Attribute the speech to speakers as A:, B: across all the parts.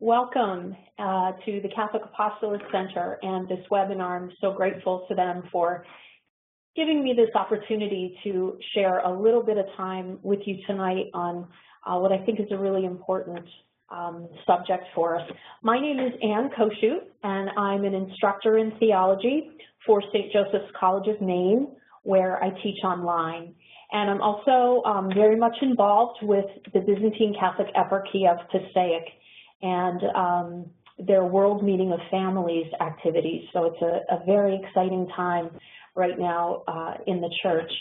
A: Welcome to the Catholic Apostolate Center and this webinar. I'm so grateful to them for giving me this opportunity to share a little bit of time with you tonight on what I think is a really important subject for us. My name is Koshute, and I'm an instructor in theology for St. Joseph's College of Maine, where I teach online. And I'm also very much involved with the Byzantine Catholic Eparchy of Passaic and their World Meeting of Families activities. So it's a very exciting time right now in the church.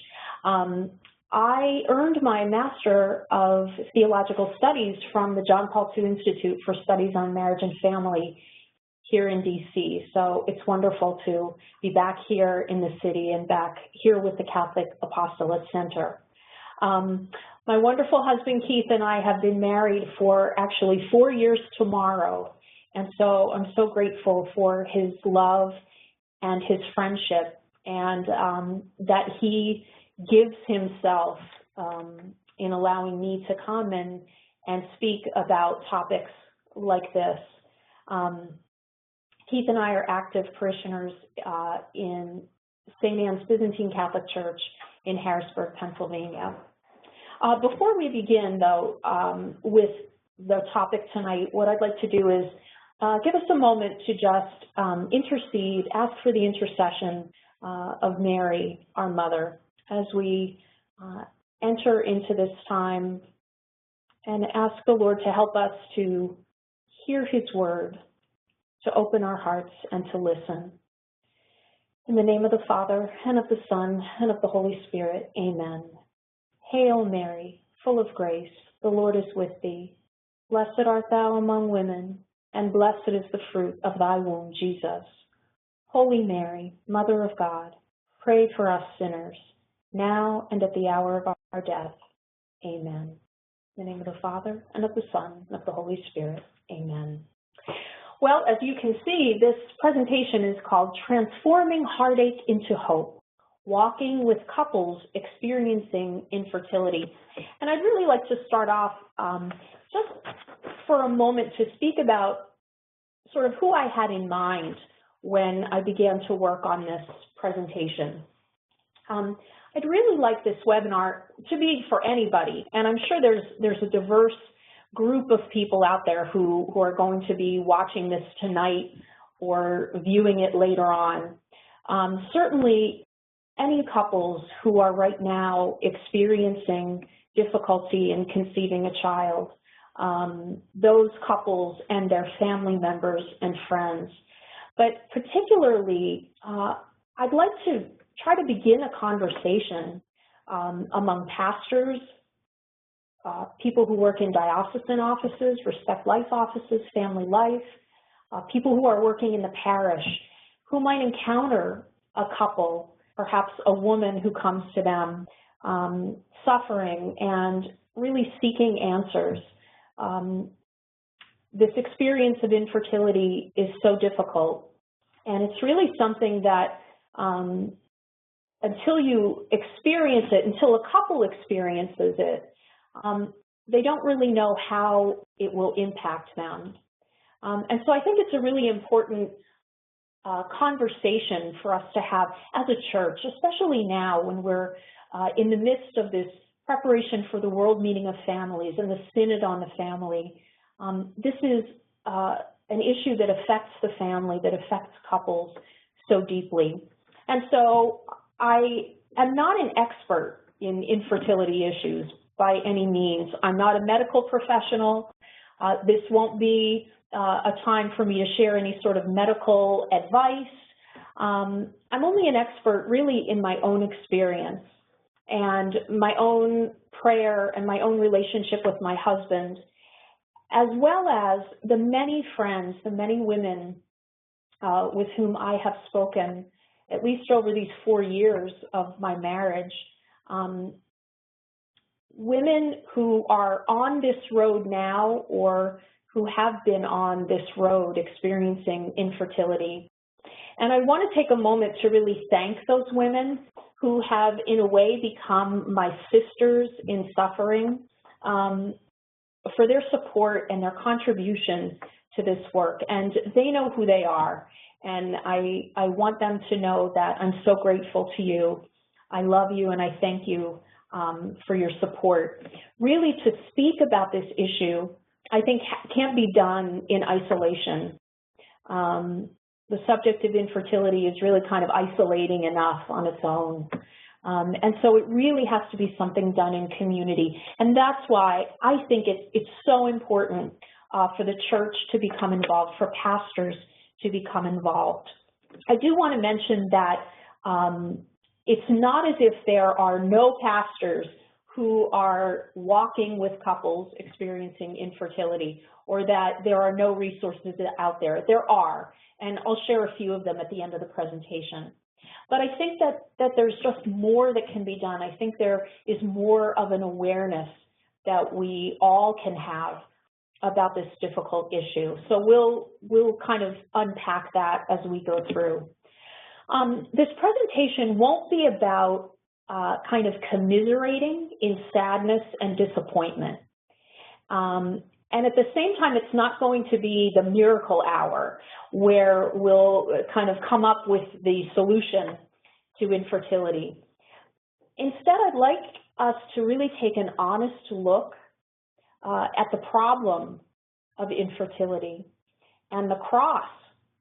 A: I earned my Master of Theological Studies from the John Paul II Institute for Studies on Marriage and Family here in DC. So it's wonderful to be back here in the city and back here with the Catholic Apostolate Center. My wonderful husband Keith and I have been married for actually 4 years tomorrow. And so I'm so grateful for his love and his friendship, and that he gives himself in allowing me to come and speak about topics like this. Keith and I are active parishioners in St. Anne's Byzantine Catholic Church in Harrisburg, Pennsylvania. Before we begin, though, with the topic tonight, what I'd like to do is give us a moment to just intercede, ask for the intercession of Mary, our mother, as we enter into this time, and ask the Lord to help us to hear his word, to open our hearts and to listen. In the name of the Father, and of the Son, and of the Holy Spirit, amen. Hail Mary, full of grace, the Lord is with thee. Blessed art thou among women, and blessed is the fruit of thy womb, Jesus. Holy Mary, Mother of God, pray for us sinners, now and at the hour of our death. Amen. In the name of the Father, and of the Son, and of the Holy Spirit. Amen. Well, as you can see, this presentation is called Transforming Heartache into Hope, Walking with Couples Experiencing Infertility. And I'd really like to start off just for a moment to speak about sort of who I had in mind when I began to work on this presentation. I'd really like this webinar to be for anybody, and I'm sure there's a diverse group of people out there who are going to be watching this tonight or viewing it later on. Certainly, any couples who are right now experiencing difficulty in conceiving a child, those couples and their family members and friends. But particularly, I'd like to try to begin a conversation among pastors, people who work in diocesan offices, Respect Life offices, Family Life, people who are working in the parish, who might encounter a couple, perhaps a woman who comes to them suffering and really seeking answers. This experience of infertility is so difficult, and it's really something that until you experience it, until a couple experiences it, they don't really know how it will impact them. And so I think it's a really important conversation for us to have as a church, especially now when we're in the midst of this preparation for the World Meeting of Families and the Synod on the Family. This is an issue that affects the family, that affects couples so deeply. And so I am not an expert in infertility issues by any means. I'm not a medical professional. This won't be a time for me to share any sort of medical advice. I'm only an expert really in my own experience and my own prayer and my own relationship with my husband, as well as the many friends, the many women with whom I have spoken, at least over these 4 years of my marriage. Women who are on this road now or who have been on this road experiencing infertility. And I want to take a moment to really thank those women who have, in a way, become my sisters in suffering, for their support and their contribution to to this work, and they know who they are. And I want them to know that I'm so grateful to you. I love you, and I thank you for your support. Really, to speak about this issue, I think can't be done in isolation. The subject of infertility is really kind of isolating enough on its own. And so it really has to be something done in community. And that's why I think it's so important for the church to become involved, for pastors to become involved. I do want to mention that it's not as if there are no pastors who are walking with couples experiencing infertility, or that there are no resources out there. There are, and I'll share a few of them at the end of the presentation. But I think that there's just more that can be done. I think there is more of an awareness that we all can have about this difficult issue. So we'll kind of unpack that as we go through. This presentation won't be about kind of commiserating in sadness and disappointment. And at the same time, it's not going to be the miracle hour where we'll kind of come up with the solution to infertility. Instead, I'd like us to really take an honest look at the problem of infertility and the cross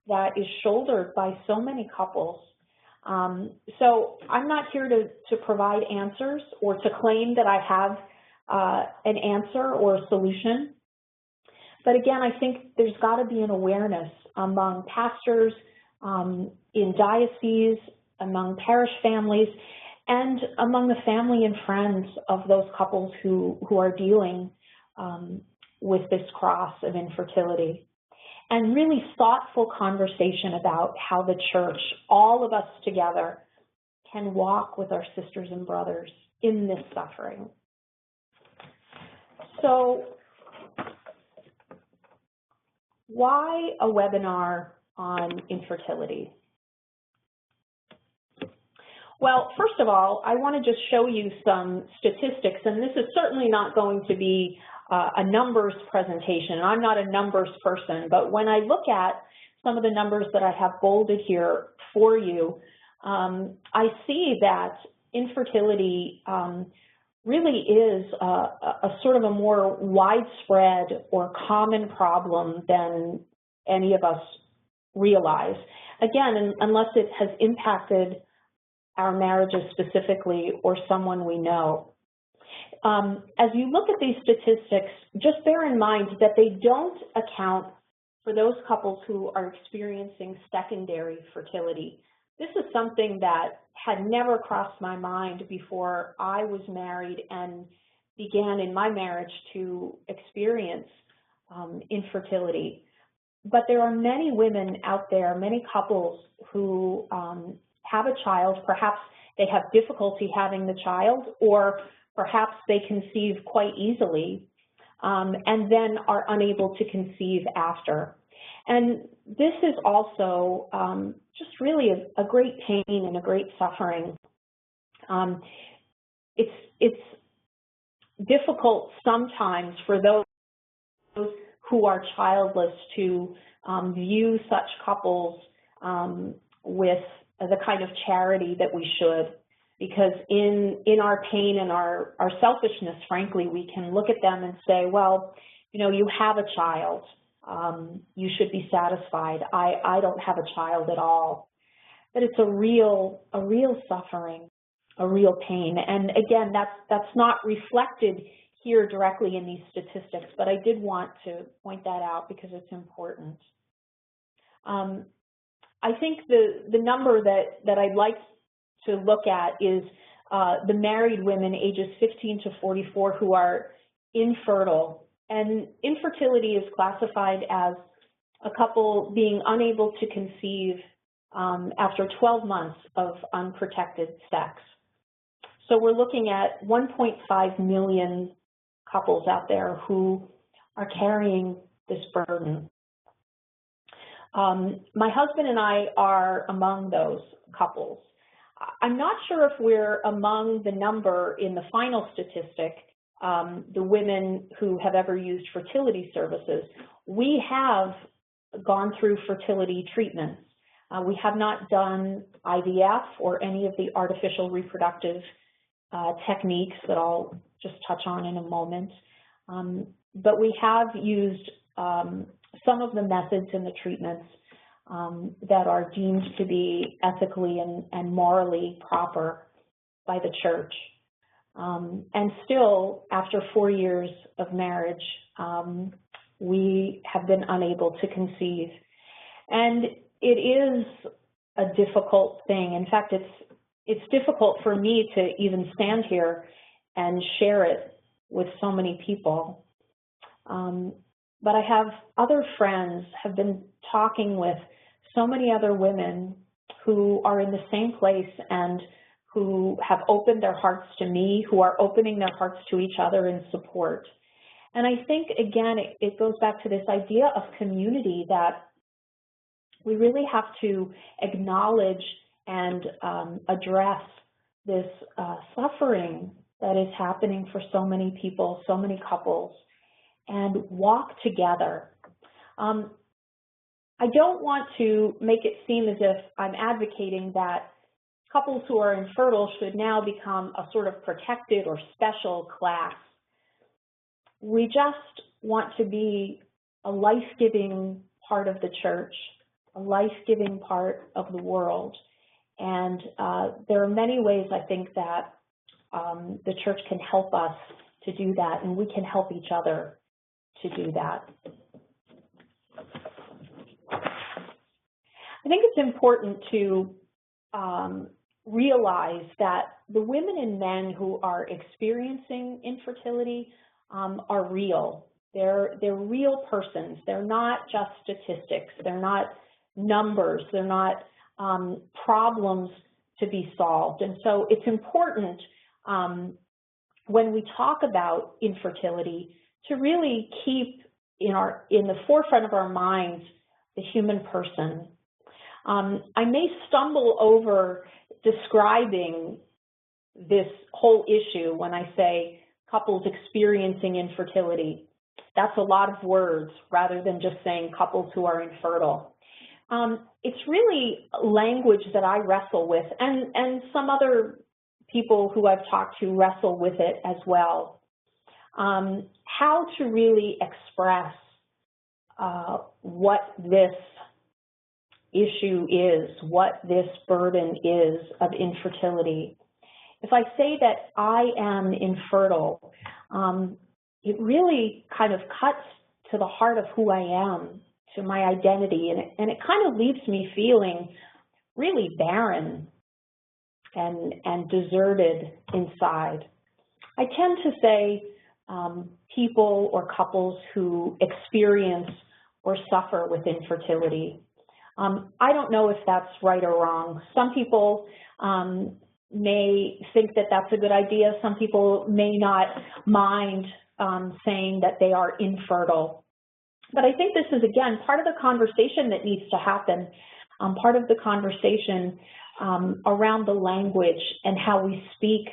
A: that is shouldered by so many couples. So I'm not here to provide answers or to claim that I have an answer or a solution. But again, I think there's got to be an awareness among pastors, in dioceses, among parish families, and among the family and friends of those couples who are dealing with this cross of infertility. And really thoughtful conversation about how the church, all of us together, can walk with our sisters and brothers in this suffering. So, why a webinar on infertility? Well, first of all, I want to just show you some statistics, and this is certainly not going to be a numbers presentation. I'm not a numbers person, but when I look at some of the numbers that I have bolded here for you, I see that infertility really is a sort of a more widespread or common problem than any of us realize. Again, unless it has impacted our marriages specifically or someone we know. As you look at these statistics, just bear in mind that they don't account for those couples who are experiencing secondary fertility. This is something that had never crossed my mind before I was married and began in my marriage to experience infertility. But there are many women out there, many couples who have a child. Perhaps they have difficulty having the child, or perhaps they conceive quite easily and then are unable to conceive after. And this is also just really a great pain and a great suffering. It's difficult sometimes for those who are childless to view such couples with the kind of charity that we should, because in our pain and our selfishness, frankly, we can look at them and say, well, you know, you have a child. You should be satisfied. I don't have a child at all. But it's a real suffering, a real pain. And again, that's not reflected here directly in these statistics, but I did want to point that out because it's important. I think the number that I'd like to look at is the married women ages 15 to 44 who are infertile. And infertility is classified as a couple being unable to conceive after 12 months of unprotected sex. So we're looking at 1.5 million couples out there who are carrying this burden. My husband and I are among those couples. I'm not sure if we're among the number in the final statistic, the women who have ever used fertility services, we have gone through fertility treatments. We have not done IVF or any of the artificial reproductive techniques that I'll just touch on in a moment. But we have used some of the methods and the treatments that are deemed to be ethically and morally proper by the church. And still, after 4 years of marriage, we have been unable to conceive. And it is a difficult thing. In fact, it's difficult for me to even stand here and share it with so many people. But I have other friends, have been talking with so many other women who are in the same place and who have opened their hearts to me, who are opening their hearts to each other in support. And I think, again, it goes back to this idea of community, that we really have to acknowledge and address this suffering that is happening for so many people, so many couples, and walk together. I don't want to make it seem as if I'm advocating that couples who are infertile should now become a sort of protected or special class. We just want to be a life-giving part of the church, a life-giving part of the world. And there are many ways, I think, that the church can help us to do that, and we can help each other to do that. I think it's important to realize that the women and men who are experiencing infertility are real. They're real persons. They're not just statistics. They're not numbers. They're not problems to be solved. And so it's important when we talk about infertility to really keep in the forefront of our minds the human person. I may stumble over describing this whole issue when I say couples experiencing infertility. That's a lot of words rather than just saying couples who are infertile. It's really language that I wrestle with, and some other people who I've talked to wrestle with it as well. How to really express what this issue is, what this burden is of infertility. If I say that I am infertile, it really kind of cuts to the heart of who I am, to my identity, and it kind of leaves me feeling really barren and deserted inside. I tend to say people or couples who experience or suffer with infertility. I don't know if that's right or wrong. Some people may think that that's a good idea. Some people may not mind saying that they are infertile. But I think this is, again, part of the conversation that needs to happen, part of the conversation around the language and how we speak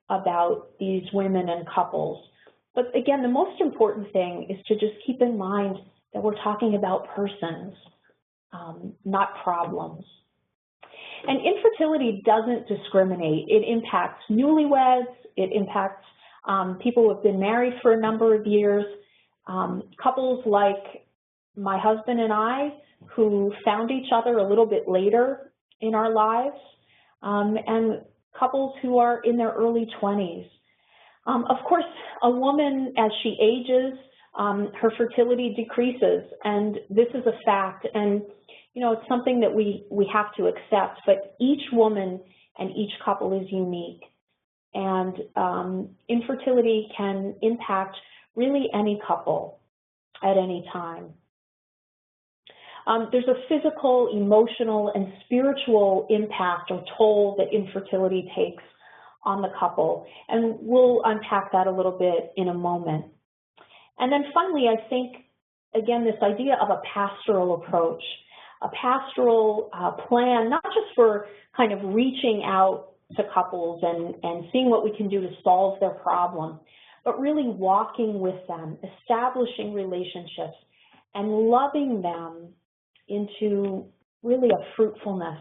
A: about these women and couples. But again, the most important thing is to just keep in mind that we're talking about persons, not problems. And infertility doesn't discriminate. It impacts newlyweds, it impacts people who have been married for a number of years, couples like my husband and I who found each other a little bit later in our lives, and couples who are in their early 20s. Of course, a woman, as she ages, her fertility decreases, and this is a fact, and it's something that we have to accept, but each woman and each couple is unique, and infertility can impact really any couple at any time. There's a physical, emotional, and spiritual impact or toll that infertility takes on the couple, and we'll unpack that a little bit in a moment. And then finally, I think, again, this idea of a pastoral approach, a pastoral plan, not just for kind of reaching out to couples and seeing what we can do to solve their problem, but really walking with them, establishing relationships, and loving them into really a fruitfulness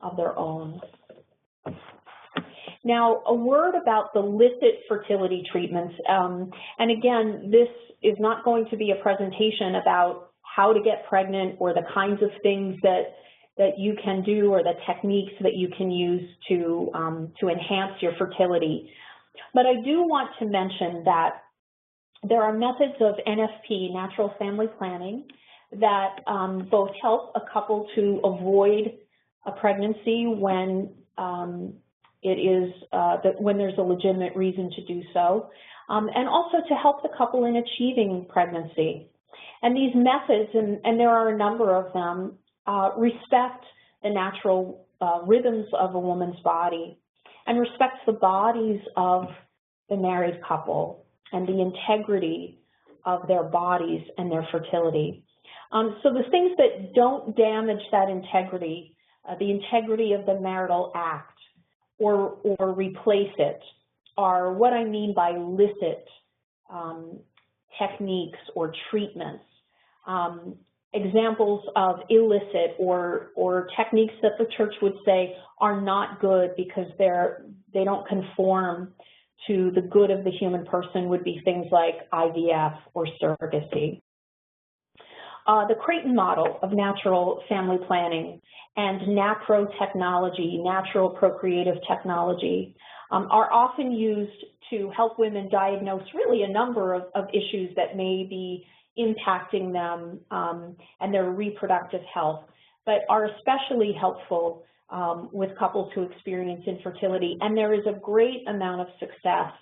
A: of their own. Now, a word about the licit fertility treatments. And again, this is not going to be a presentation about how to get pregnant or the kinds of things that you can do or the techniques that you can use to enhance your fertility. But I do want to mention that there are methods of NFP, natural family planning, that both help a couple to avoid a pregnancy when when there's a legitimate reason to do so, and also to help the couple in achieving pregnancy. And these methods, and there are a number of them, respect the natural rhythms of a woman's body and respects the bodies of the married couple and the integrity of their bodies and their fertility. So the things that don't damage that integrity, the integrity of the marital act, or replace it, are what I mean by licit techniques or treatments. Examples of illicit or techniques that the church would say are not good because they don't conform to the good of the human person would be things like IVF or surrogacy. The Creighton model of natural family planning and NAPRO technology, natural procreative technology, are often used to help women diagnose really a number of issues that may be impacting them and their reproductive health, but are especially helpful with couples who experience infertility. And there is a great amount of success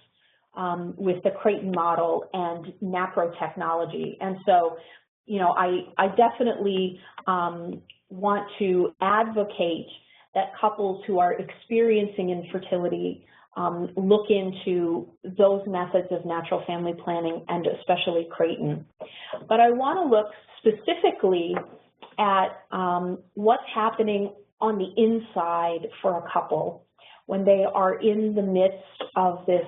A: with the Creighton model and NAPRO technology. And so, you know, I definitely want to advocate that couples who are experiencing infertility look into those methods of natural family planning and especially Creighton. But I want to look specifically at what's happening on the inside for a couple when they are in the midst of this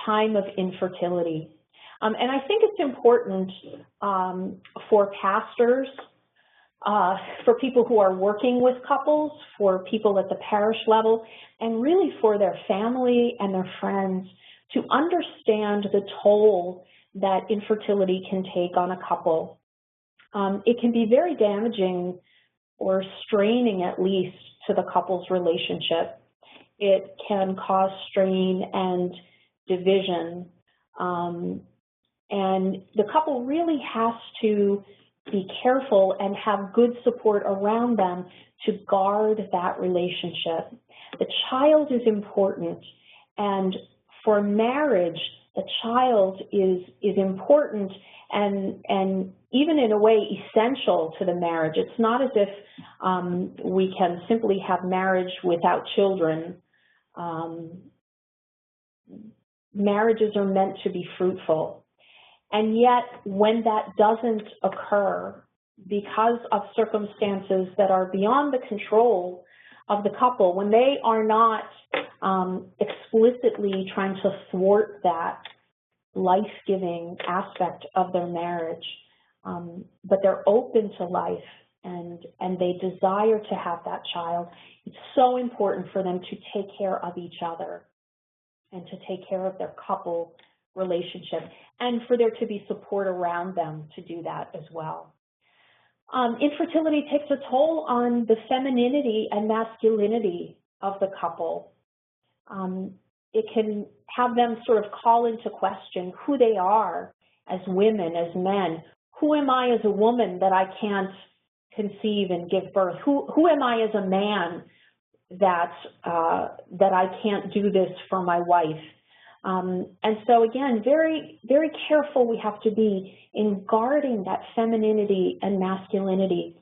A: time of infertility. And I think it's important for pastors, for people who are working with couples, for people at the parish level, and really for their family and their friends to understand the toll that infertility can take on a couple. It can be very damaging or straining, at least, to the couple's relationship. It can cause strain and division. And the couple really has to be careful and have good support around them to guard that relationship. The child is important, and for marriage, the child is important and even in a way essential to the marriage. It's not as if we can simply have marriage without children. Marriages are meant to be fruitful. And yet, when that doesn't occur because of circumstances that are beyond the control of the couple, when they are not explicitly trying to thwart that life-giving aspect of their marriage, but they're open to life and they desire to have that child, it's so important for them to take care of each other and to take care of their couple relationship, and for there to be support around them to do that as well. Infertility takes a toll on the femininity and masculinity of the couple. It can have them sort of call into question who they are as women, as men. Who am I as a woman that I can't conceive and give birth? Who am I as a man that I can't do this for my wife? And so again, very, very careful we have to be in guarding that femininity and masculinity,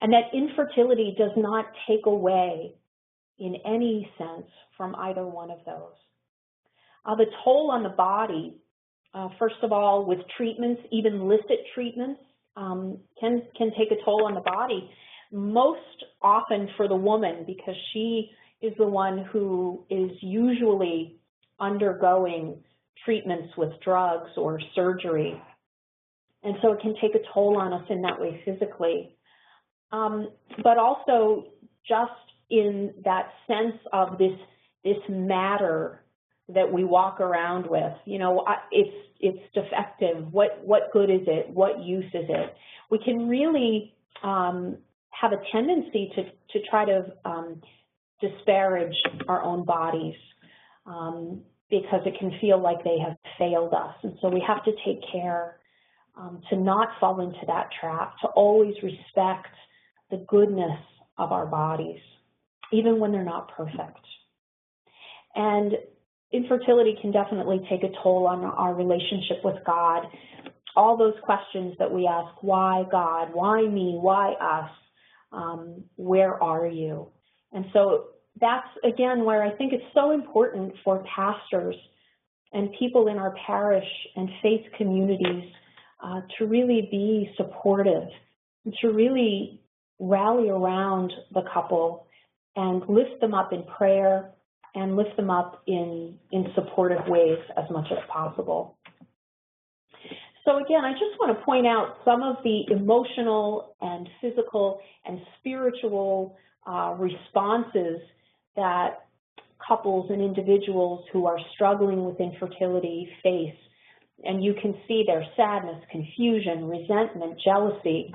A: and that infertility does not take away in any sense from either one of those. The toll on the body, first of all, with treatments, even licit treatments, can take a toll on the body, most often for the woman, because she is the one who is usually undergoing treatments with drugs or surgery. And so it can take a toll on us in that way physically. But also just in that sense of this matter that we walk around with, it's defective. What good is it? What use is it? We can really have a tendency to try to disparage our own bodies because it can feel like they have failed us. And so we have to take care to not fall into that trap, to always respect the goodness of our bodies, even when they're not perfect. And infertility can definitely take a toll on our relationship with God. All those questions that we ask, why God, why me, why us, where are you? And so that's, again, where I think it's so important for pastors and people in our parish and faith communities to really be supportive, to really rally around the couple and lift them up in prayer and lift them up in supportive ways as much as possible. So again, I just want to point out some of the emotional and physical and spiritual responses that couples and individuals who are struggling with infertility face. And you can see their sadness, confusion, resentment, jealousy.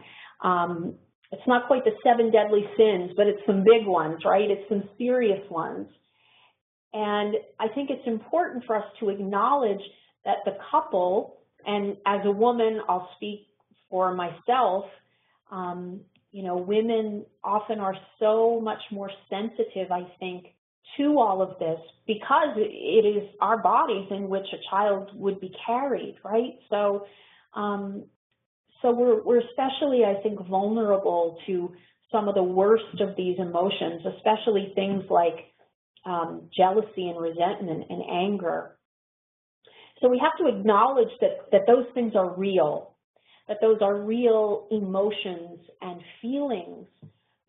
A: It's not quite the 7 deadly sins, but it's some big ones, right? It's some serious ones. And I think it's important for us to acknowledge that the couple, and as a woman, I'll speak for myself, women often are so much more sensitive, I think, to all of this because it is our bodies in which a child would be carried, right? So, we're especially, I think, vulnerable to some of the worst of these emotions, especially things like jealousy and resentment and anger. So we have to acknowledge that those things are real, that those are real emotions and feelings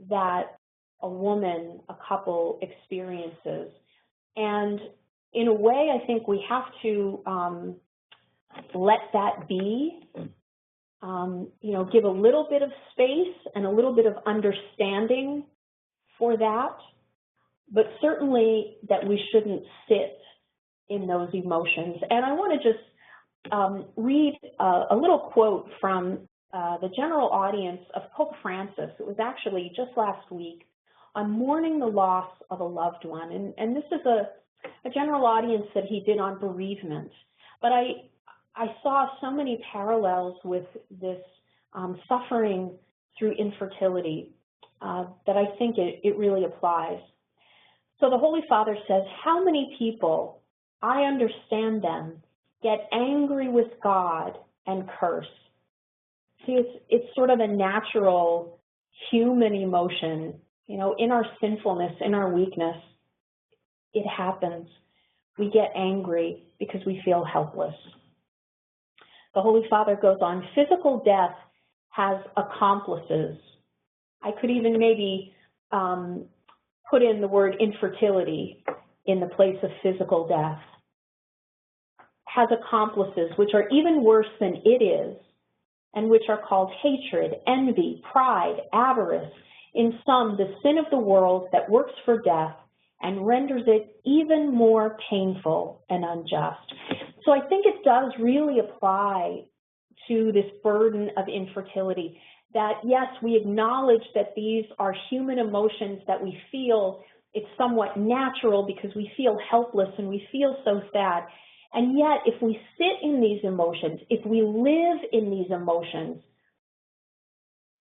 A: that a woman, a couple experiences. And in a way, I think we have to let that be, give a little bit of space and a little bit of understanding for that, but certainly that we shouldn't sit in those emotions. And I want to just read a little quote from the general audience of Pope Francis. It was actually just last week on mourning the loss of a loved one. And this is a general audience that he did on bereavement. But I saw so many parallels with this suffering through infertility that I think it really applies. So the Holy Father says, how many people, I understand them, get angry with God and curse? See, it's sort of a natural human emotion, in our sinfulness, in our weakness. It happens. We get angry because we feel helpless. The Holy Father goes on, physical death has accomplices. I could even maybe put in the word infertility in the place of physical death. Has accomplices which are even worse than it is, and which are called hatred, envy, pride, avarice, in sum, the sin of the world that works for death and renders it even more painful and unjust. So I think it does really apply to this burden of infertility, that yes, we acknowledge that these are human emotions that we feel. It's somewhat natural because we feel helpless and we feel so sad. And yet, if we sit in these emotions, if we live in these emotions,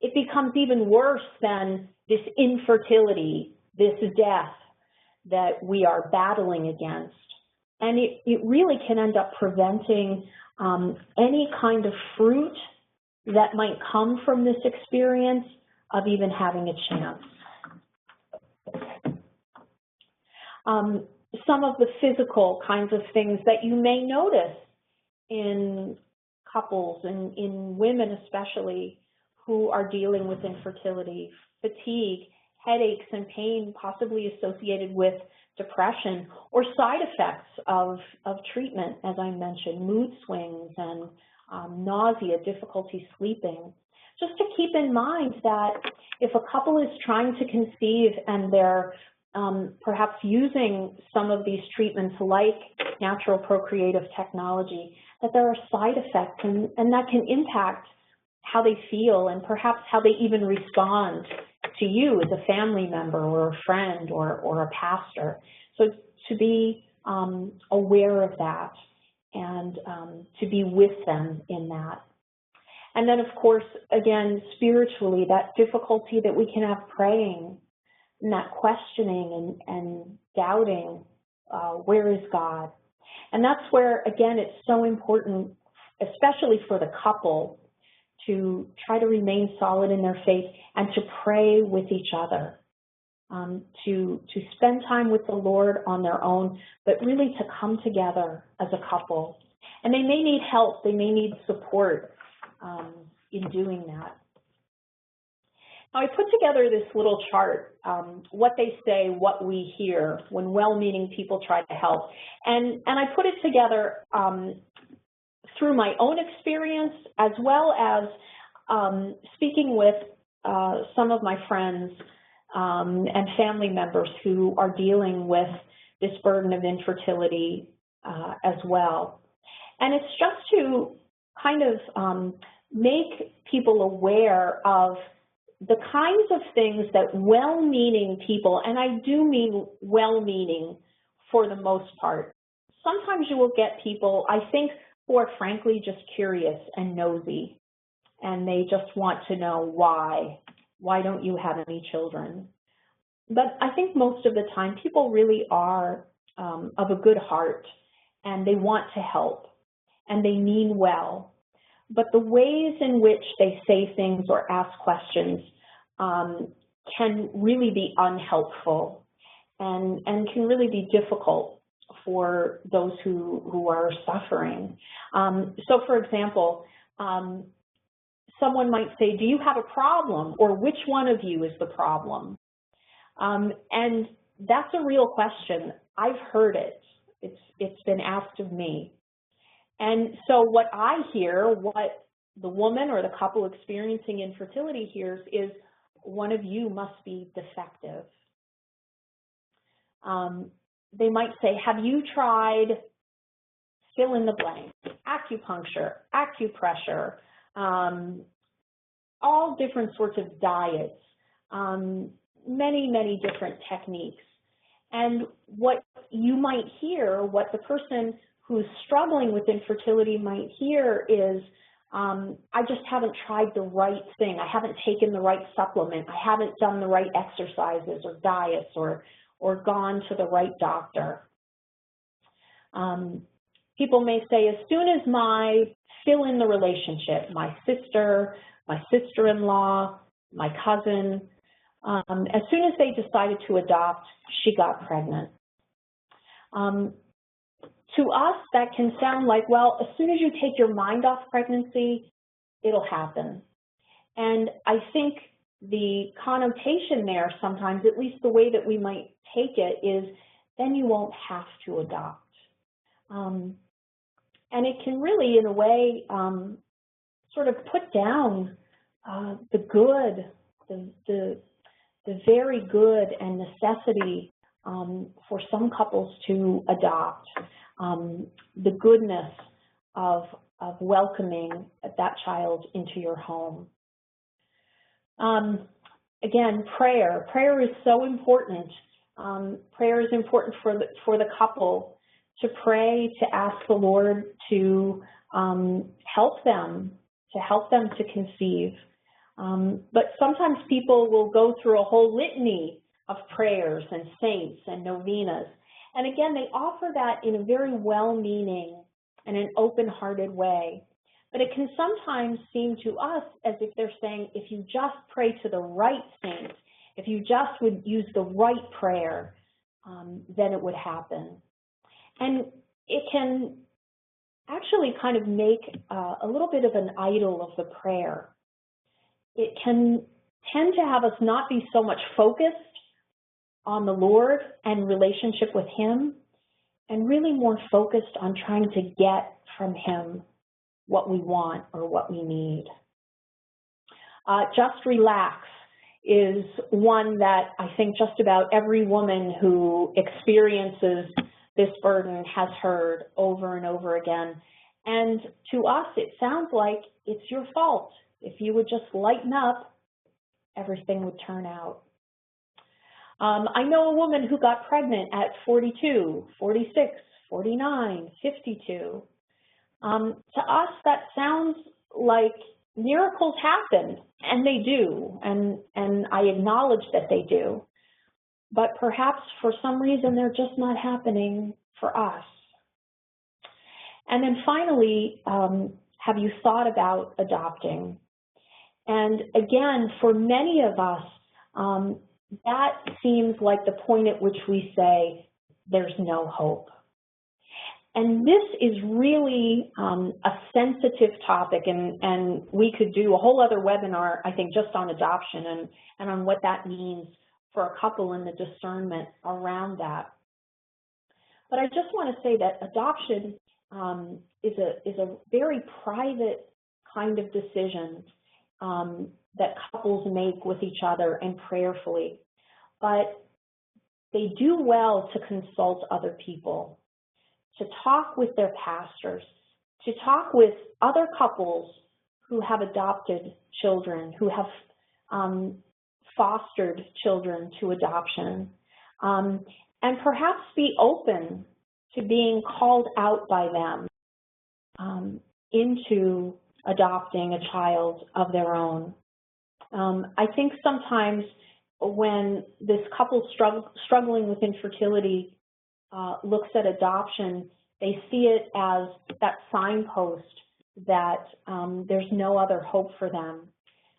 A: it becomes even worse than this infertility, this death that we are battling against. And it really can end up preventing any kind of fruit that might come from this experience of even having a chance. Some of the physical kinds of things that you may notice in couples and in women especially who are dealing with infertility: fatigue, headaches and pain possibly associated with depression, or side effects of treatment, as I mentioned, mood swings and nausea, difficulty sleeping, just to keep in mind that if a couple is trying to conceive and they're perhaps using some of these treatments like natural procreative technology, that there are side effects and that can impact how they feel and perhaps how they even respond to you as a family member or a friend or a pastor. So to be aware of that and to be with them in that. And then, of course, again, spiritually, that difficulty that we can have praying and that questioning and doubting, where is God? And that's where, again, it's so important, especially for the couple, to try to remain solid in their faith and to pray with each other, to spend time with the Lord on their own, but really to come together as a couple. And they may need help, they may need support in doing that. Now, I put together this little chart, what they say, what we hear when well-meaning people try to help. And I put it together through my own experience as well as speaking with some of my friends and family members who are dealing with this burden of infertility as well. And it's just to kind of make people aware of the kinds of things that well-meaning people, and I do mean well-meaning for the most part. Sometimes you will get people, I think, who are frankly just curious and nosy, and they just want to know why. Why don't you have any children? But I think most of the time people really are of a good heart, and they want to help, and they mean well. But the ways in which they say things or ask questions can really be unhelpful and can really be difficult for those who are suffering. So, for example, someone might say, do you have a problem? Or which one of you is the problem? And that's a real question. I've heard it. It's been asked of me. And so what I hear, what the woman or the couple experiencing infertility hears is, one of you must be defective. They might say, have you tried fill in the blank, acupuncture, acupressure, all different sorts of diets, many, many different techniques. And what you might hear, what the person who's struggling with infertility might hear is, I just haven't tried the right thing. I haven't taken the right supplement. I haven't done the right exercises or diets or gone to the right doctor. People may say, as soon as my fill in the relationship, my sister, my sister-in-law, my cousin, as soon as they decided to adopt, she got pregnant. To us, that can sound like, well, as soon as you take your mind off pregnancy, it'll happen. And I think the connotation there sometimes, at least the way that we might take it, is then you won't have to adopt. And it can really, in a way, sort of put down the good, the very good and necessity for some couples to adopt. The goodness of welcoming that child into your home. Again, prayer. Prayer is so important. Prayer is important for the couple to pray, to ask the Lord to help them to conceive. But sometimes people will go through a whole litany of prayers and saints and novenas. And again, they offer that in a very well-meaning and an open-hearted way. But it can sometimes seem to us as if they're saying, if you just pray to the right saint, if you just would use the right prayer, then it would happen. And it can actually kind of make a little bit of an idol of the prayer. It can tend to have us not be so much focused on the Lord and relationship with Him, and really more focused on trying to get from Him what we want or what we need. Just relax is one that I think just about every woman who experiences this burden has heard over and over again. And to us, it sounds like it's your fault. If you would just lighten up, everything would turn out. I know a woman who got pregnant at 42, 46, 49, 52. To us, that sounds like miracles happen, and they do, and I acknowledge that they do. But perhaps for some reason they're just not happening for us. And then finally, have you thought about adopting? And again, for many of us, that seems like the point at which we say there's no hope. And this is really a sensitive topic, and we could do a whole other webinar, I think, just on adoption and on what that means for a couple and the discernment around that. But I just want to say that adoption is a very private kind of decision that couples make with each other and prayerfully. But they do well to consult other people, to talk with their pastors, to talk with other couples who have adopted children, who have fostered children to adoption, and perhaps be open to being called out by them into adopting a child of their own. I think sometimes when this couple struggling with infertility looks at adoption, they see it as that signpost that there's no other hope for them.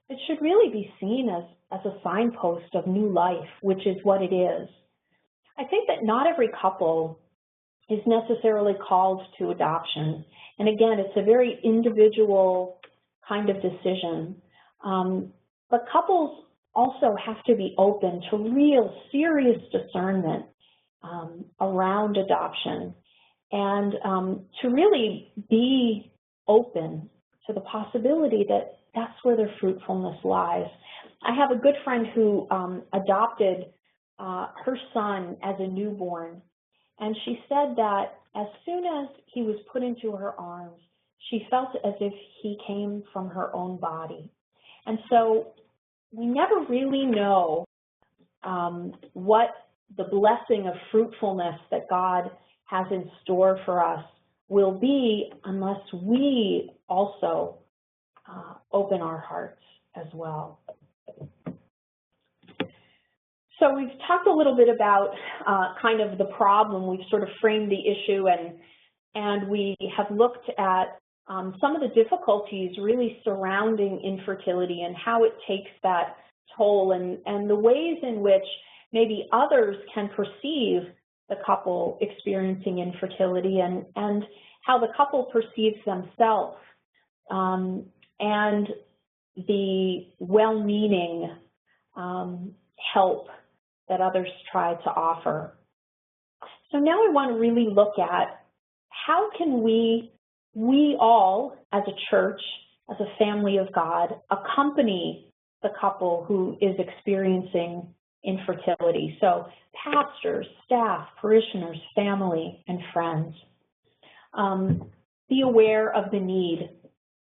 A: It should really be seen as a signpost of new life, which is what it is. I think that not every couple is necessarily called to adoption. And again, it's a very individual kind of decision. But couples also have to be open to real serious discernment around adoption, and to really be open to the possibility that that's where their fruitfulness lies. I have a good friend who adopted her son as a newborn, and she said that as soon as he was put into her arms, she felt as if he came from her own body. And so we never really know what the blessing of fruitfulness that God has in store for us will be unless we also open our hearts as well. So we've talked a little bit about kind of the problem. We've sort of framed the issue, and we have looked at some of the difficulties really surrounding infertility and how it takes that toll, and the ways in which maybe others can perceive the couple experiencing infertility, and how the couple perceives themselves, and the well-meaning help that others try to offer. So now I want to really look at how can we all, as a church, as a family of God, accompany the couple who is experiencing infertility. So pastors, staff, parishioners, family, and friends. Be aware of the need.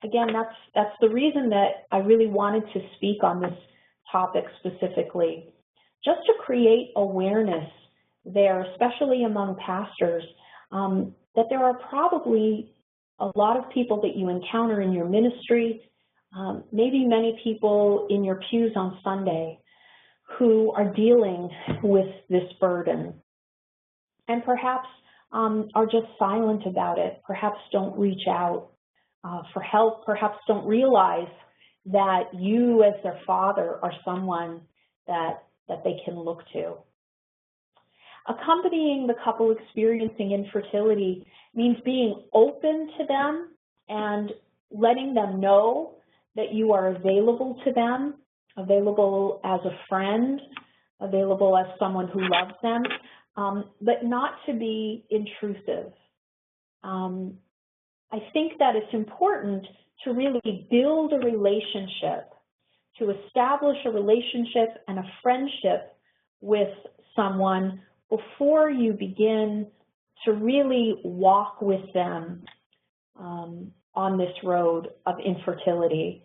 A: Again, that's the reason that I really wanted to speak on this topic specifically, just to create awareness there, especially among pastors, that there are probably a lot of people that you encounter in your ministry, maybe many people in your pews on Sunday who are dealing with this burden, and perhaps are just silent about it, perhaps don't reach out for help, perhaps don't realize that you as their father are someone that they can look to. Accompanying the couple experiencing infertility means being open to them and letting them know that you are available to them, available as a friend, available as someone who loves them, but not to be intrusive. I think that it's important to really build a relationship, to establish a relationship and a friendship with someone before you begin to really walk with them on this road of infertility.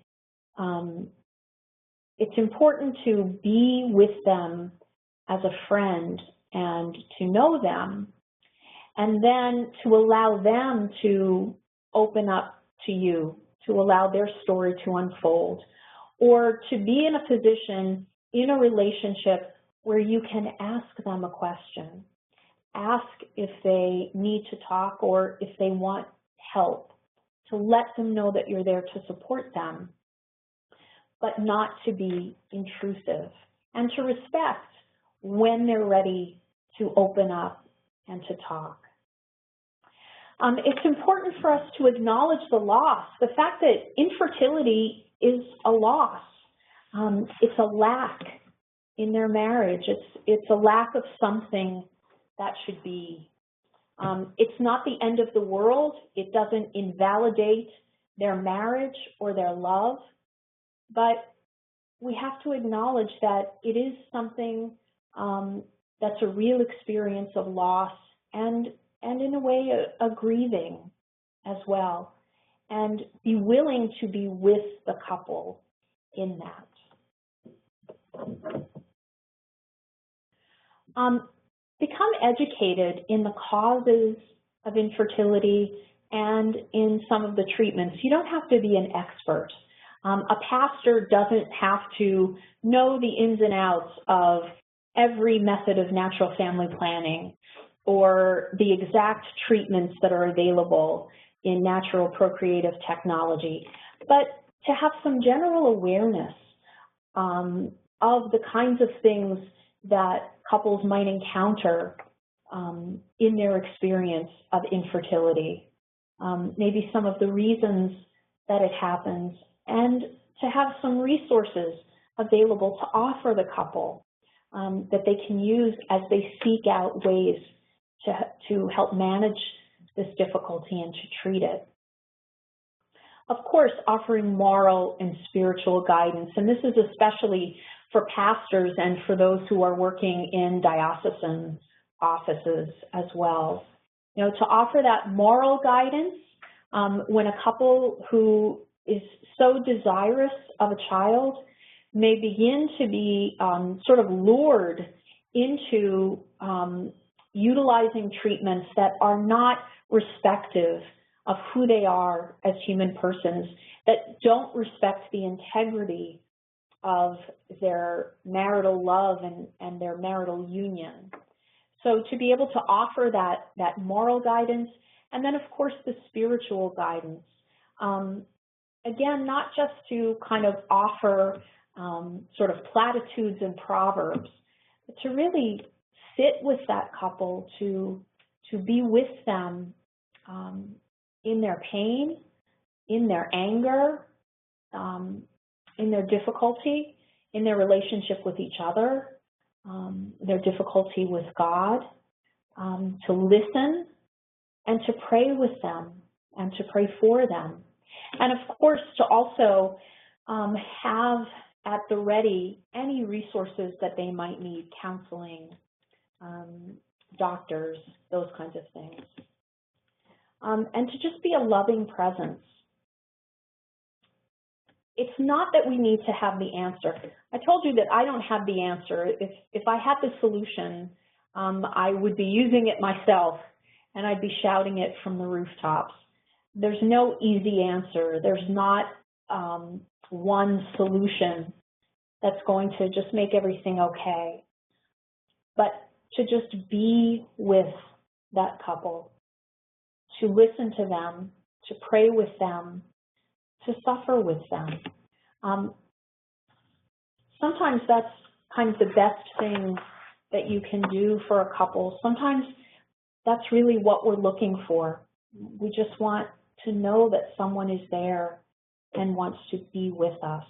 A: It's important to be with them as a friend and to know them, and then to allow them to open up to you, to allow their story to unfold, or to be in a position in a relationship where you can ask them a question. Ask if they need to talk or if they want help, to let them know that you're there to support them, but not to be intrusive, and to respect when they're ready to open up and to talk. It's important for us to acknowledge the loss, the fact that infertility is a loss. It's a lack in their marriage. It's a lack of something that should be. It's not the end of the world. It doesn't invalidate their marriage or their love, but we have to acknowledge that it is something that's a real experience of loss and in a way a grieving as well, and be willing to be with the couple in that. Become educated in the causes of infertility and in some of the treatments. You don't have to be an expert. A pastor doesn't have to know the ins and outs of every method of natural family planning or the exact treatments that are available in natural procreative technology, but to have some general awareness of the kinds of things that couples might encounter in their experience of infertility, maybe some of the reasons that it happens, and to have some resources available to offer the couple that they can use as they seek out ways to help manage this difficulty and to treat it. Of course, offering moral and spiritual guidance, and this is especially for pastors and for those who are working in diocesan offices as well. You know, to offer that moral guidance when a couple who is so desirous of a child may begin to be sort of lured into utilizing treatments that are not respective of who they are as human persons, that don't respect the integrity of their marital love and their marital union. So to be able to offer that moral guidance, and then of course the spiritual guidance. Again, not just to kind of offer sort of platitudes and proverbs, but to really sit with that couple, to be with them in their pain, in their anger, in their difficulty, in their relationship with each other, their difficulty with God, to listen and to pray with them and to pray for them. And of course, to also have at the ready any resources that they might need, counseling, doctors, those kinds of things. And to just be a loving presence. It's not that we need to have the answer. I told you that I don't have the answer. If I had the solution, I would be using it myself and I'd be shouting it from the rooftops. There's no easy answer. There's not one solution that's going to just make everything okay. But to just be with that couple, to listen to them, to pray with them, to suffer with them. Sometimes that's kind of the best thing that you can do for a couple. Sometimes that's really what we're looking for. We just want to know that someone is there and wants to be with us.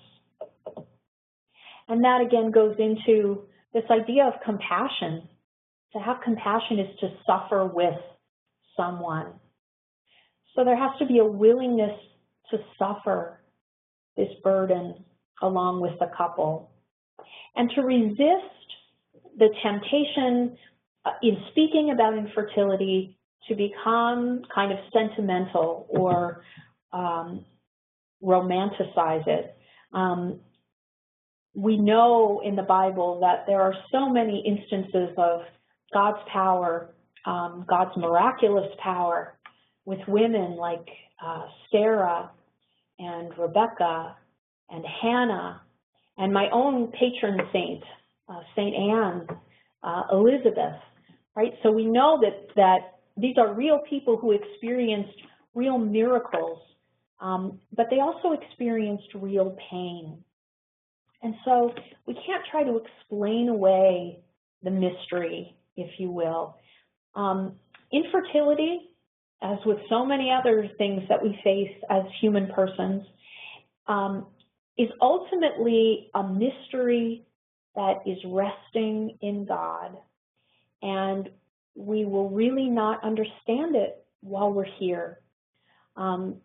A: And that again goes into this idea of compassion. To have compassion is to suffer with someone. So there has to be a willingness to suffer this burden along with the couple, and to resist the temptation in speaking about infertility to become kind of sentimental or romanticize it. We know in the Bible that there are so many instances of God's power, God's miraculous power with women like Sarah and Rebecca and Hannah, and my own patron saint, Saint Anne, Elizabeth, right? So we know that these are real people who experienced real miracles, but they also experienced real pain. And so we can't try to explain away the mystery, if you will. Infertility, as with so many other things that we face as human persons, is ultimately a mystery that is resting in God. And we will really not understand it while we're here. And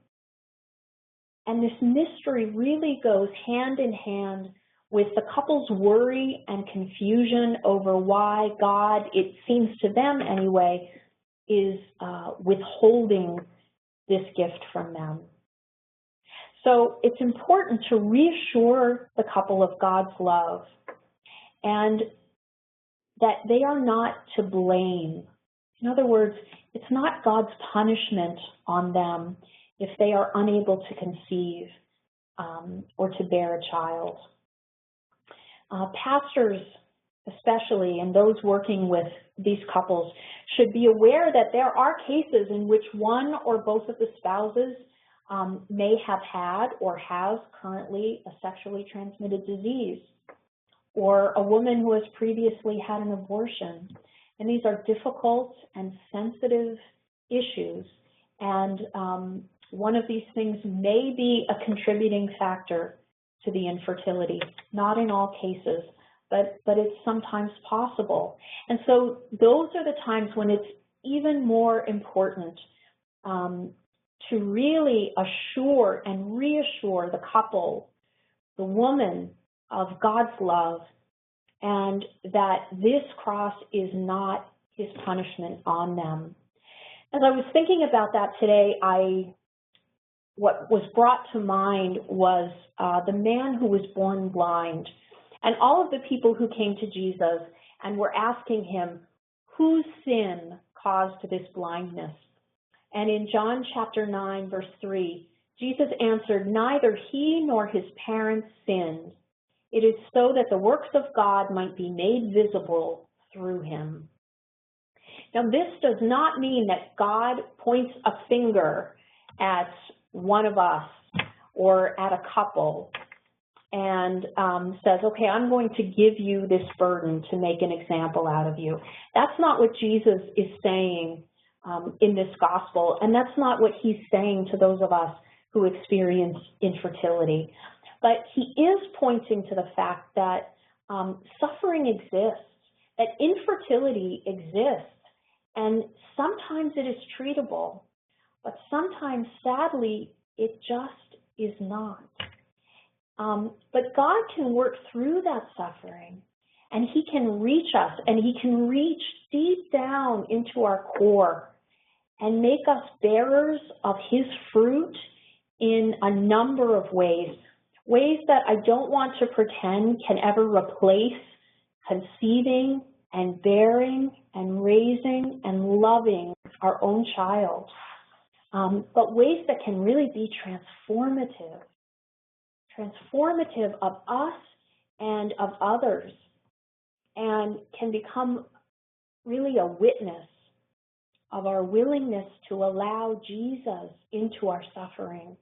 A: this mystery really goes hand in hand with the couple's worry and confusion over why God, it seems to them anyway, is withholding this gift from them. So it's important to reassure the couple of God's love and that they are not to blame. In other words, it's not God's punishment on them if they are unable to conceive or to bear a child. Pastors, especially, and those working with these couples, should be aware that there are cases in which one or both of the spouses may have had or has currently a sexually transmitted disease, or a woman who has previously had an abortion. And these are difficult and sensitive issues, and one of these things may be a contributing factor to the infertility. Not in all cases, but it's sometimes possible. And so those are the times when it's even more important to really assure and reassure the couple, the woman, of God's love, and that this cross is not his punishment on them. As I was thinking about that today, what was brought to mind was the man who was born blind, and all of the people who came to Jesus and were asking him, whose sin caused this blindness? And in John chapter 9, verse 3, Jesus answered, neither he nor his parents sinned. It is so that the works of God might be made visible through him. Now, this does not mean that God points a finger at one of us or at a couple and says, okay, I'm going to give you this burden to make an example out of you. That's not what Jesus is saying in this gospel, and that's not what he's saying to those of us who experience infertility. But he is pointing to the fact that suffering exists, that infertility exists, and sometimes it is treatable, but sometimes, sadly, it just is not. But God can work through that suffering, and he can reach us, and he can reach deep down into our core and make us bearers of his fruit in a number of ways. Ways that I don't want to pretend can ever replace conceiving and bearing and raising and loving our own child, but ways that can really be transformative of us and of others, and can become really a witness of our willingness to allow Jesus into our suffering,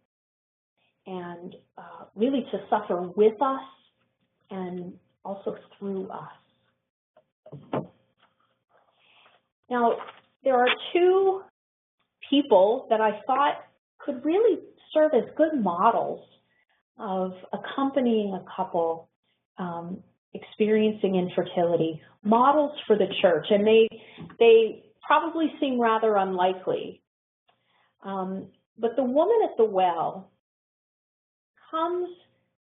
A: and really to suffer with us and also through us. Now, there are two people that I thought could really serve as good models of accompanying a couple experiencing infertility, models for the church, and they probably seem rather unlikely. But the woman at the well comes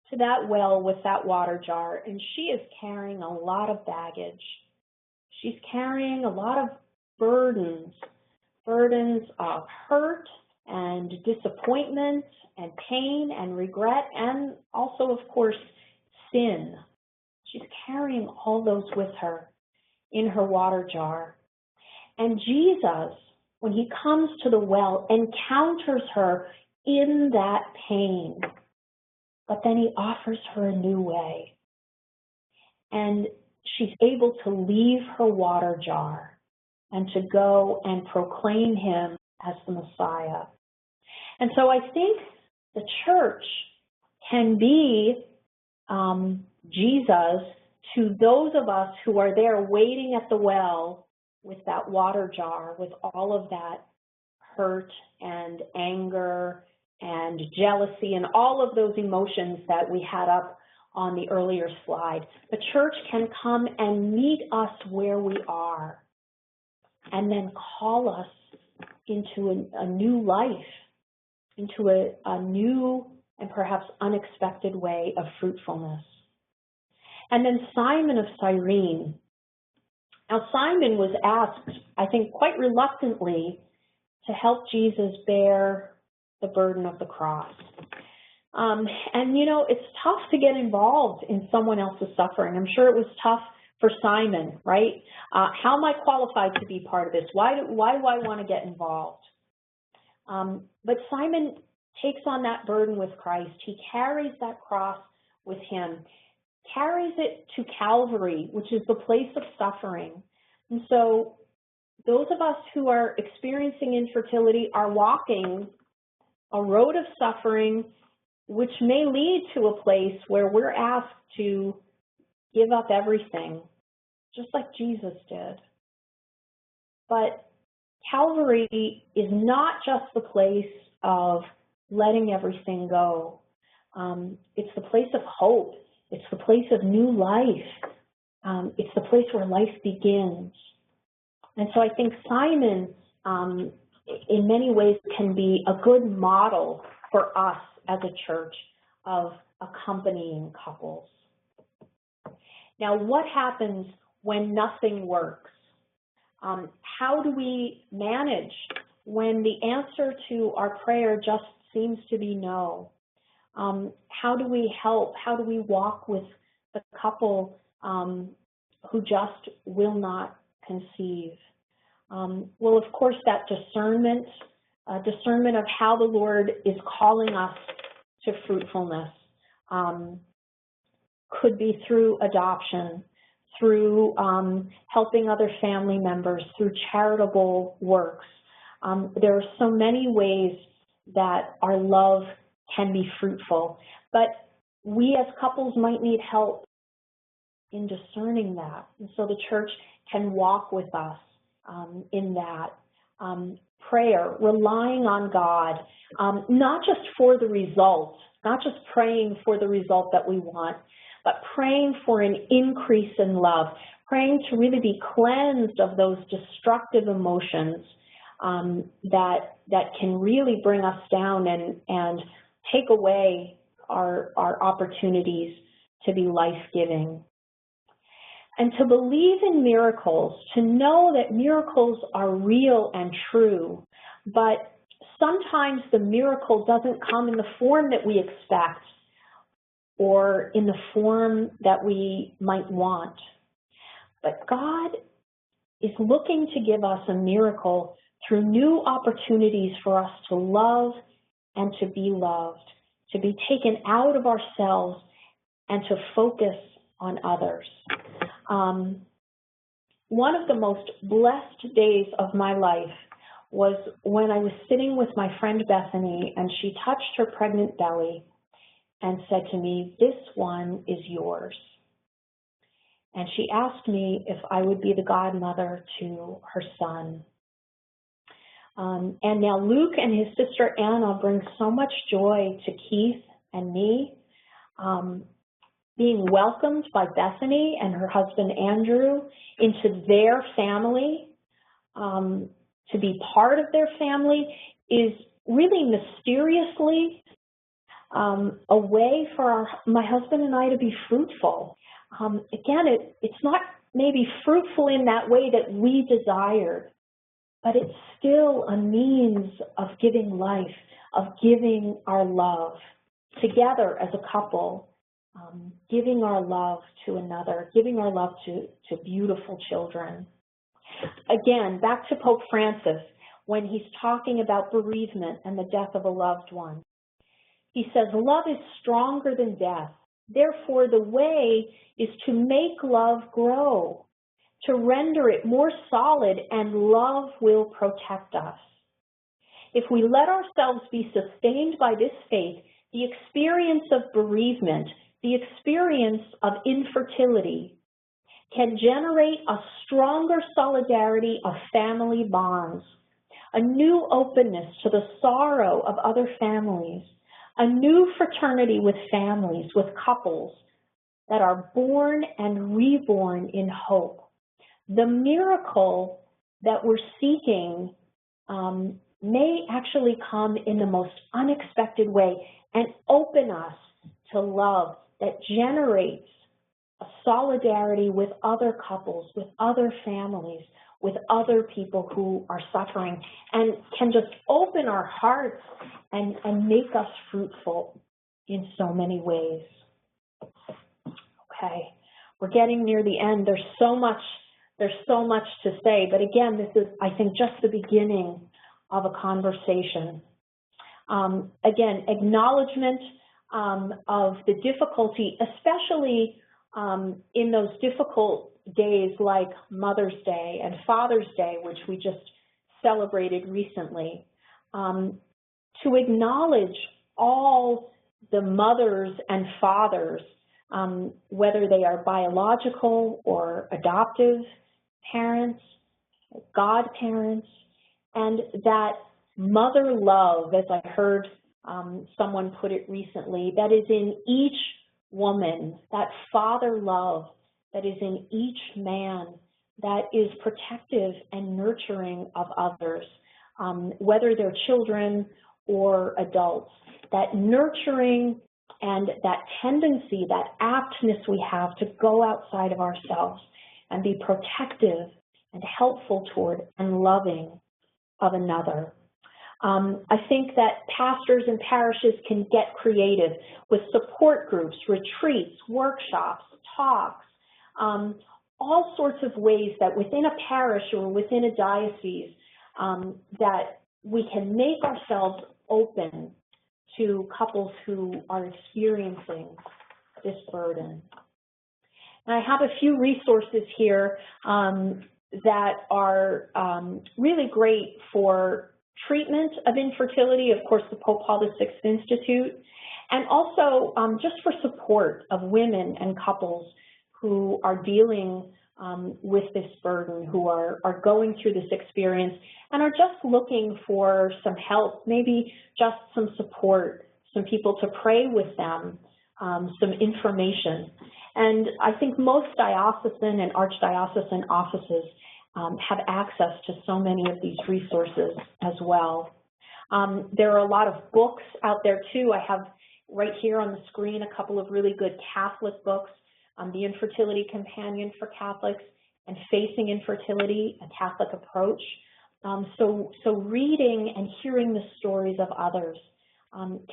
A: to that well with that water jar, and she is carrying a lot of baggage. She's carrying a lot of burdens of hurt and disappointment and pain and regret, and also, of course, sin. She's carrying all those with her in her water jar. And Jesus, when he comes to the well, encounters her in that pain, but then he offers her a new way. And she's able to leave her water jar and to go and proclaim him as the Messiah. And so I think the church can be Jesus to those of us who are there waiting at the well with that water jar, with all of that hurt and anger and jealousy and all of those emotions that we had up on the earlier slide. The church can come and meet us where we are and then call us into a new life, into a new and perhaps unexpected way of fruitfulness. And then Simon of Cyrene. Now, Simon was asked, I think quite reluctantly, to help Jesus bear the burden of the cross. And, you know, it's tough to get involved in someone else's suffering. I'm sure it was tough for Simon, right? How am I qualified to be part of this? Why do I want to get involved? But Simon takes on that burden with Christ. He carries that cross with him, carries it to Calvary, which is the place of suffering. And so those of us who are experiencing infertility are walking a road of suffering, which may lead to a place where we're asked to give up everything, just like Jesus did. But Calvary is not just the place of letting everything go. It's the place of hope. It's the place of new life. It's the place where life begins. And so I think Simon, in many ways, can be a good model for us as a church of accompanying couples. Now, what happens when nothing works? How do we manage when the answer to our prayer just seems to be no? How do we help? How do we walk with the couple who just will not conceive? Well, of course, that discernment of how the Lord is calling us to fruitfulness could be through adoption, through helping other family members, through charitable works. There are so many ways that our love can be fruitful, but we as couples might need help in discerning that. And so the church can walk with us in that. Prayer, relying on God, not just for the result, not just praying for the result that we want, but praying for an increase in love, praying to really be cleansed of those destructive emotions that can really bring us down and take away our opportunities to be life-giving. And to believe in miracles, to know that miracles are real and true, but sometimes the miracle doesn't come in the form that we expect or in the form that we might want. But God is looking to give us a miracle through new opportunities for us to love and to be loved, to be taken out of ourselves and to focus on others. One of the most blessed days of my life was when I was sitting with my friend Bethany, and she touched her pregnant belly and said to me, "This one is yours." And she asked me if I would be the godmother to her son. And now Luke and his sister Anna bring so much joy to Keith and me. Being welcomed by Bethany and her husband Andrew into their family, to be part of their family, is really mysteriously a way for my husband and I to be fruitful. Again, it's not maybe fruitful in that way that we desired, but it's still a means of giving life, of giving our love together as a couple, giving our love to another, giving our love to beautiful children. Again, back to Pope Francis, when he's talking about bereavement and the death of a loved one. He says, love is stronger than death. Therefore, the way is to make love grow, to render it more solid, and love will protect us. If we let ourselves be sustained by this faith, the experience of bereavement, the experience of infertility, can generate a stronger solidarity of family bonds, a new openness to the sorrow of other families, a new fraternity with families, with couples that are born and reborn in hope. The miracle that we're seeking may actually come in the most unexpected way and open us to love that generates a solidarity with other couples, with other families, with other people who are suffering, and can just open our hearts and make us fruitful in so many ways. Okay, we're getting near the end. There's so much to say, but again, this is, I think, just the beginning of a conversation. Again, acknowledgement of the difficulty, especially in those difficult days like Mother's Day and Father's Day, which we just celebrated recently, to acknowledge all the mothers and fathers, whether they are biological or adoptive parents, godparents, and that mother love, as I heard someone put it recently, that is in each woman, that father love that is in each man, that is protective and nurturing of others, whether they're children or adults. That nurturing and that tendency, that aptness we have to go outside of ourselves and be protective and helpful toward and loving of another. I think that pastors and parishes can get creative with support groups, retreats, workshops, talks, all sorts of ways that within a parish or within a diocese that we can make ourselves open to couples who are experiencing this burden. And I have a few resources here that are really great for treatment of infertility, of course, the Pope Paul VI Institute, and also just for support of women and couples who are dealing with this burden, who are going through this experience and are just looking for some help, maybe just some support, some people to pray with them, some information. And I think most diocesan and archdiocesan offices have access to so many of these resources as well. There are a lot of books out there too. I have right here on the screen a couple of really good Catholic books, the Infertility Companion for Catholics and Facing Infertility, a Catholic Approach. So reading and hearing the stories of others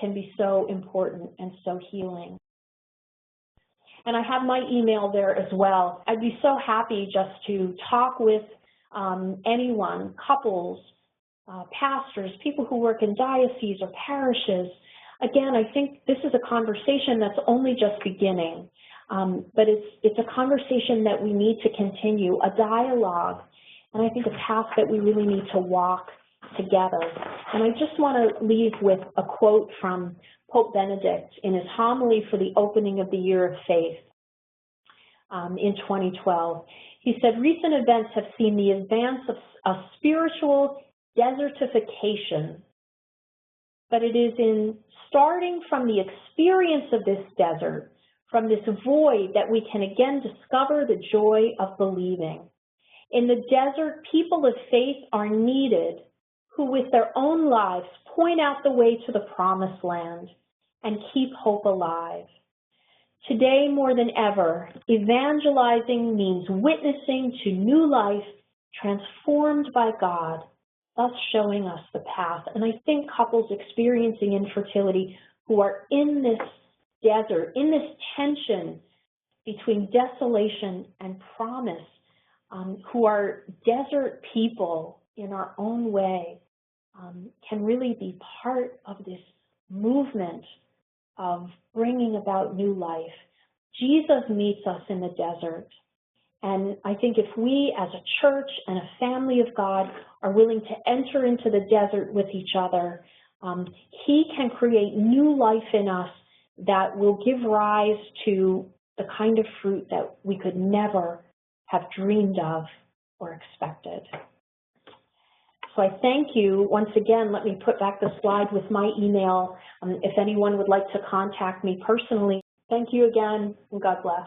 A: can be so important and so healing. And I have my email there as well. I'd be so happy just to talk with anyone, couples, pastors, people who work in dioceses or parishes. Again, I think this is a conversation that's only just beginning, but it's a conversation that we need to continue, a dialogue, and I think a path that we really need to walk together. And I just want to leave with a quote from Pope Benedict in his homily for the opening of the Year of Faith in 2012. He said, recent events have seen the advance of spiritual desertification, but it is in starting from the experience of this desert, from this void, that we can again discover the joy of believing. In the desert, people of faith are needed who with their own lives point out the way to the promised land and keep hope alive. Today, more than ever, evangelizing means witnessing to new life transformed by God, thus showing us the path. And I think couples experiencing infertility who are in this desert, in this tension between desolation and promise, who are desert people in our own way, can really be part of this movement of bringing about new life. Jesus meets us in the desert. And I think if we as a church and a family of God are willing to enter into the desert with each other, he can create new life in us that will give rise to the kind of fruit that we could never have dreamed of or expected. So I thank you. Once again, let me put back the slide with my email if anyone would like to contact me personally. Thank you again, and God bless.